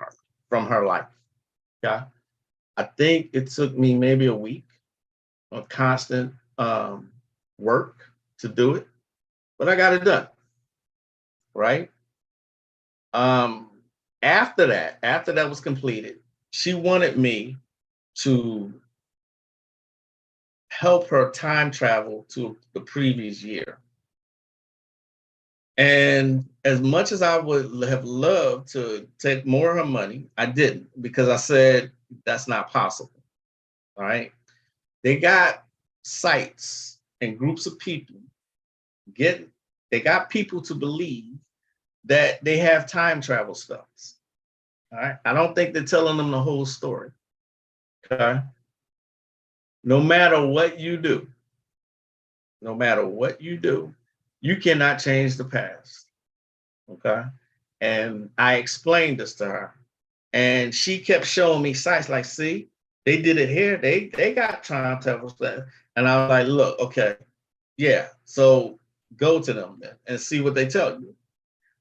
her life. Yeah. I think it took me maybe a week of constant work to do it, but I got it done. Right. Um, after that was completed, she wanted me to help her time travel to the previous year. And as much as I would have loved to take more of her money, I didn't because I said that's not possible. All right. They got sites and groups of people get they got people to believe that they have time travel spells. All right. I don't think they're telling them the whole story. Okay. No matter what you do, no matter what you do, you cannot change the past. Okay. And I explained this to her. And she kept showing me sites like, see, they did it here. They got time travel spells. And I was like, look, okay, yeah. So go to them then and see what they tell you.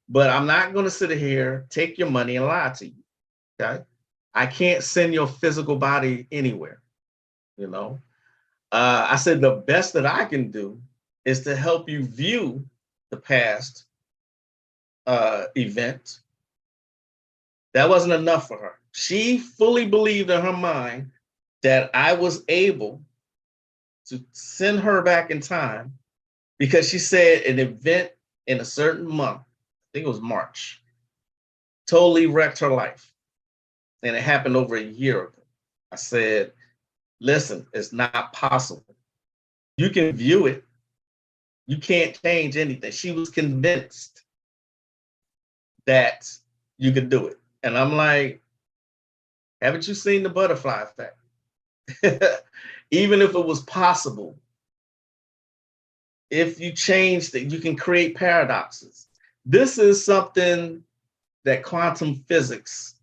But I'm not going to sit here, take your money, and lie to you. Okay. I can't send your physical body anywhere. You know, I said the best that I can do is to help you view the past event. That wasn't enough for her. She fully believed in her mind that I was able to send her back in time because she said an event in a certain month, I think it was March, totally wrecked her life. And it happened over a year ago. I said, listen, it's not possible. You can view it. You can't change anything. She was convinced that you could do it. And I'm like, haven't you seen the butterfly effect? Even if it was possible, if you change that, you can create paradoxes. This is something that quantum physics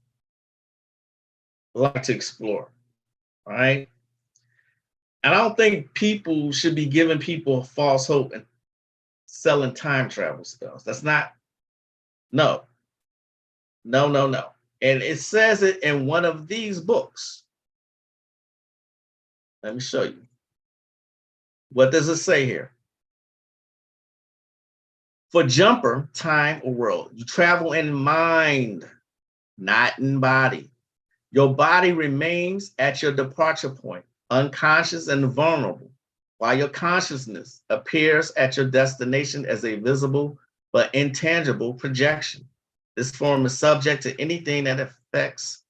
like to explore, right? And I don't think people should be giving people false hope and selling time travel spells. That's not, no, no, no, no. And it says it in one of these books. Let me show you. What does it say here? For jumper, time or world, you travel in mind, not in body. Your body remains at your departure point, unconscious and vulnerable, while your consciousness appears at your destination as a visible but intangible projection. This form is subject to anything that affects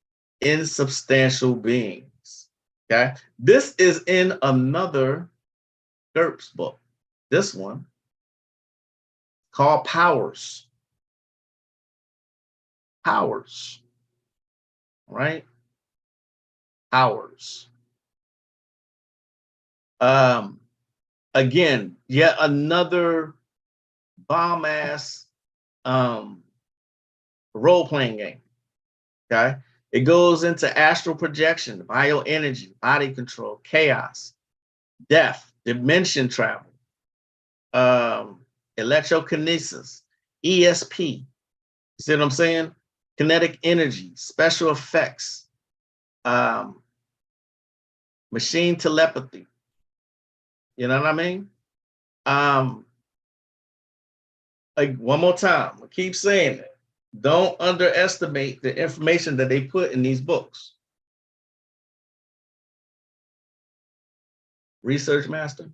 insubstantial beings. Okay, this is in another GURPS book. This one called Powers. Powers, right? Powers. Again, yet another bomb ass role playing game. Okay, it goes into astral projection, bioenergy, body control, chaos, death, dimension travel, electrokinesis, ESP. See what I'm saying? Kinetic energy, special effects, machine telepathy. You know what I mean? Like one more time, I keep saying it. Don't underestimate the information that they put in these books. Research master,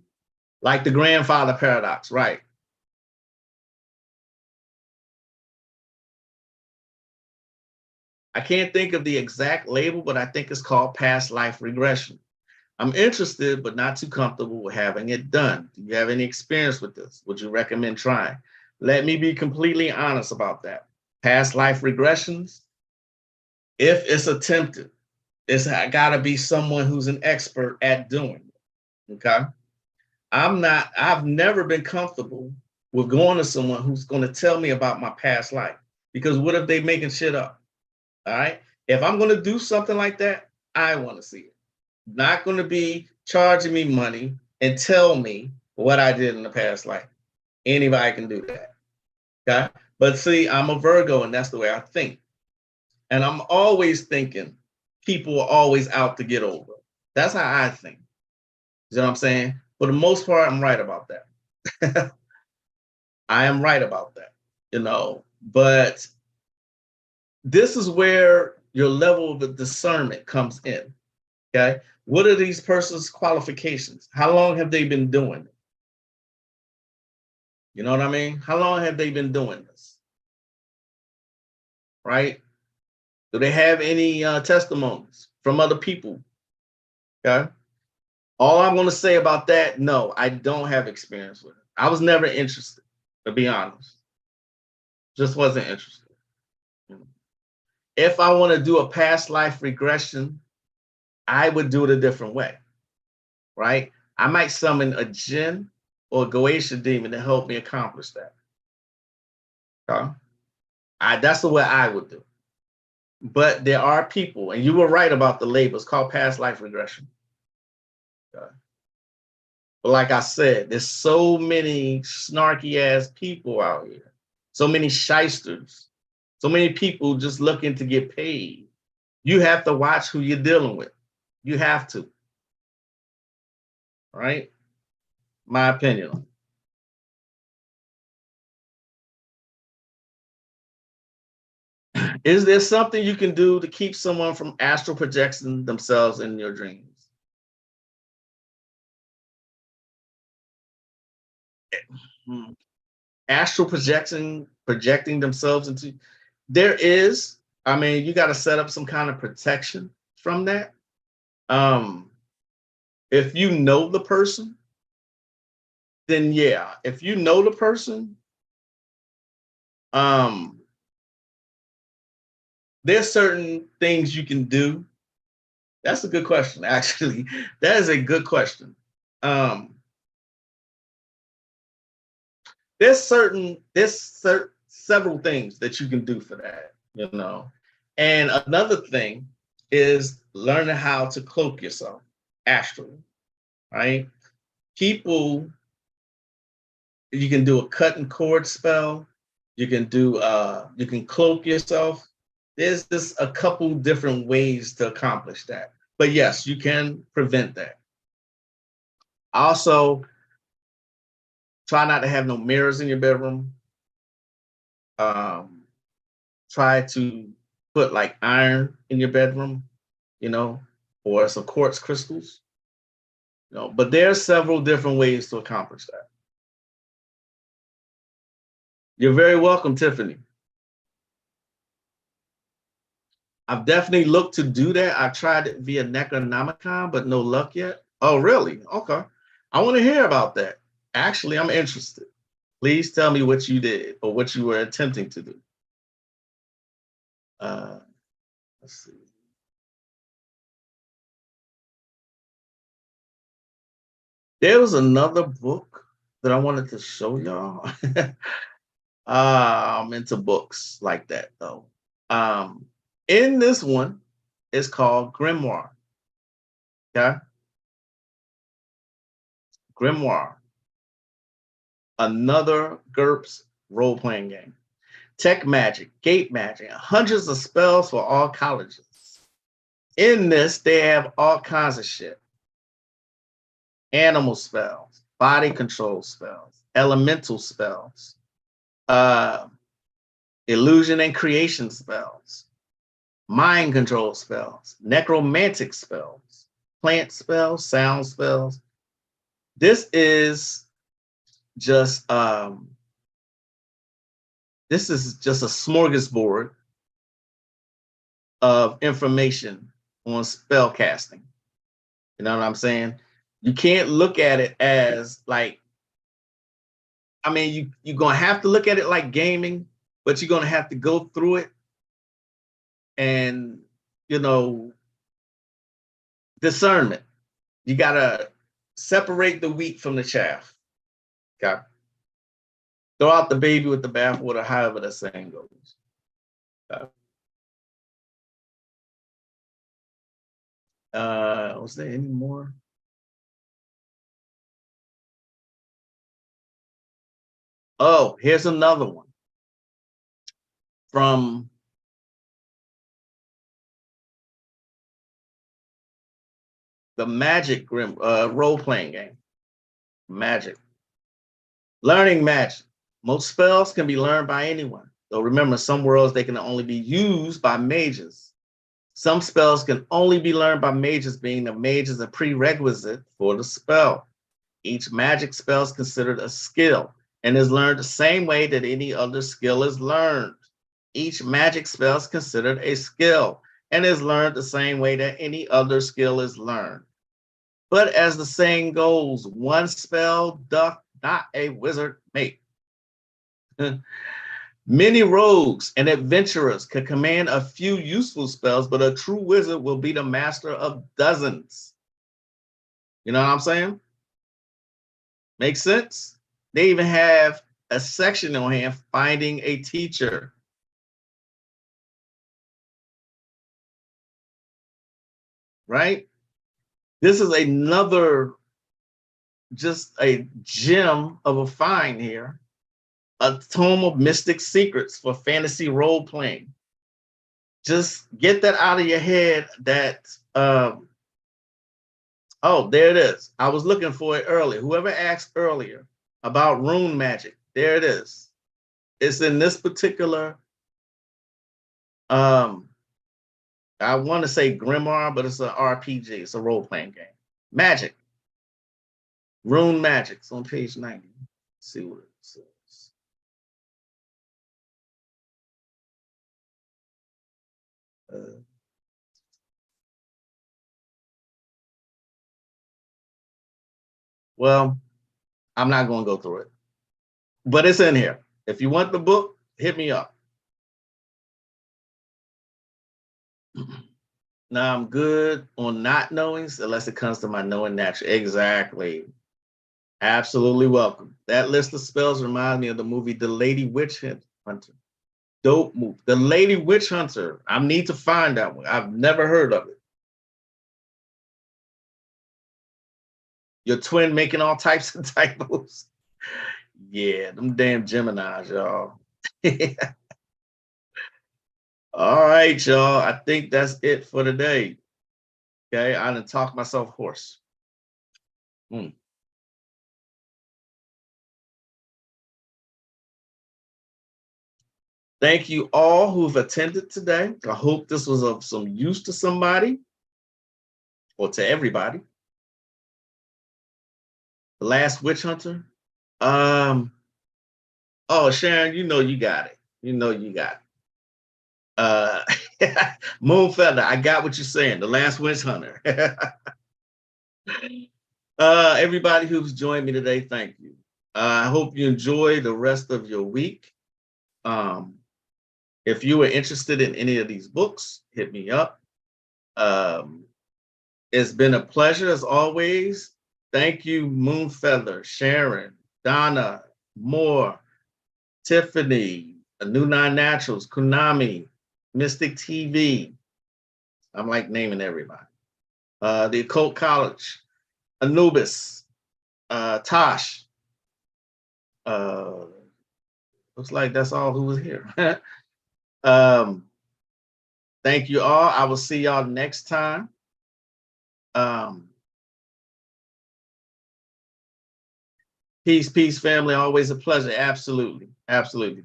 like the grandfather paradox, right? I can't think of the exact label, but I think it's called past life regression. I'm interested, but not too comfortable with having it done. Do you have any experience with this? Would you recommend trying? Let me be completely honest about that. Past life regressions, if it's attempted, it's got to be someone who's an expert at doing it. Okay. I've never been comfortable with going to someone who's going to tell me about my past life, because what if they making shit up? All right. If I'm going to do something like that, I want to see it. Not going to be charging me money and tell me what I did in the past life. Anybody can do that. Okay. But see, I'm a Virgo and that's the way I think. And I'm always thinking people are always out to get over. That's how I think. You know what I'm saying? For the most part, I'm right about that. I am right about that, you know, but this is where your level of discernment comes in. Okay. What are these persons' qualifications? How long have they been doing it? You know what I mean? How long have they been doing this? Right? Do they have any testimonies from other people? Okay. All I'm going to say about that, no, I don't have experience with it. I was never interested, to be honest. Just wasn't interested. If I want to do a past life regression, I would do it a different way, right? I might summon a jinn or a Goetia demon to help me accomplish that. Okay? That's the way I would do. But there are people, and you were right about the label. It's called past life regression. Okay? But like I said, there's so many snarky ass people out here, so many shysters, so many people just looking to get paid. You have to watch who you're dealing with. You have to. Right? My opinion. Is there something you can do to keep someone from astral projecting themselves in your dreams? Astral projecting themselves into, there is, I mean, you got to set up some kind of protection from that. If you know the person, then yeah. If you know the person, there's certain things you can do. That's a good question, actually. That is a good question. There's several things that you can do for that, you know. And another thing is learning how to cloak yourself astrally. right? People, you can do a cut and cord spell. You can cloak yourself. There's just a couple different ways to accomplish that. But yes, you can prevent that. Also, try not to have no mirrors in your bedroom. Um, Try to put like iron in your bedroom, you know, or some quartz crystals. But there are several different ways to accomplish that. You're very welcome, Tiffany. I've definitely looked to do that. I tried it via Necronomicon, but no luck yet. Oh, really? Okay. I want to hear about that. Actually, I'm interested. Please tell me what you did or what you were attempting to do. Uh, let's see. There was another book that I wanted to show y'all. I'm into books like that though. Um, in this one, it's called Grimoire. Okay, Grimoire, another GURPS role-playing game. Tech magic, gate magic, hundreds of spells for all colleges. In this, they have all kinds of shit. Animal spells, body control spells, elemental spells, uh, illusion and creation spells, mind control spells, necromantic spells, plant spells, sound spells. This is just this is just a smorgasbord of information on spell casting. You know what I'm saying? You can't look at it as like, I mean, you're gonna have to look at it like gaming, but you're gonna have to go through it and you know discernment. You gotta separate the wheat from the chaff. Okay. Throw out the baby with the bathwater, however the saying goes. Was there any more? Oh, here's another one from the Magic Grim role-playing game. Magic. Learning magic. Most spells can be learned by anyone. Though remember, some worlds they can only be used by mages. Some spells can only be learned by mages, being the mage is a prerequisite for the spell. Each magic spell is considered a skill and is learned the same way that any other skill is learned. Each magic spell is considered a skill and is learned the same way that any other skill is learned. But as the saying goes, one spell doth not a wizard make. Many rogues and adventurers can command a few useful spells, but a true wizard will be the master of dozens. You know what I'm saying? Makes sense? They even have a section on here, finding a teacher. Right? This is another, just a gem of a find here. A tome of mystic secrets for fantasy role playing. Just get that out of your head that, oh, there it is. I was looking for it earlier. Whoever asked earlier about rune magic, there it is. It's in this particular, I want to say Grimoire, but it's an RPG. It's a role-playing game. Magic. Rune magic. It's on page 90. Let's see what it says. Well, I'm not going to go through it, but it's in here. If you want the book, hit me up. Now I'm good on not knowings unless it comes to my knowing naturally. Exactly. Absolutely welcome. That list of spells reminds me of the movie The Lady Witch Hunter. Dope movie. The Lady Witch Hunter. I need to find that one. I've never heard of it. Your twin making all types of typos. Yeah, them damn Geminis, y'all. All right, y'all. I think that's it for today. Okay, I done talked myself hoarse. Mm. Thank you all who've attended today. I hope this was of some use to somebody or to everybody. The Last Witch Hunter. Um, oh, Sharon, you know you got it. You know you got it. Uh, Moon Feather, I got what you're saying. The Last Witch Hunter. Everybody who's joined me today, thank you. I hope you enjoy the rest of your week. Um, if you are interested in any of these books, hit me up. Um, it's been a pleasure as always. Thank you, Moon Feather, Sharon, Donna, Moore, Tiffany, A New Nine Naturals, Kunami, Mystic TV. I'm like naming everybody. The Occult College, Anubis, Tosh. Uh, looks like that's all who was here. um, thank you all. I will see y'all next time. Um, peace, peace, family. Always a pleasure. Absolutely. Absolutely.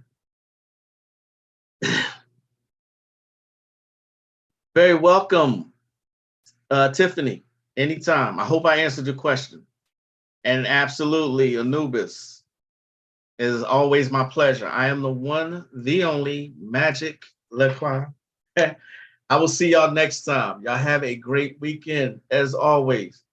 Very welcome, Tiffany. Anytime. I hope I answered your question. And absolutely, Anubis. It is always my pleasure. I am the one, the only Magic Lequan. I will see y'all next time. Y'all have a great weekend as always.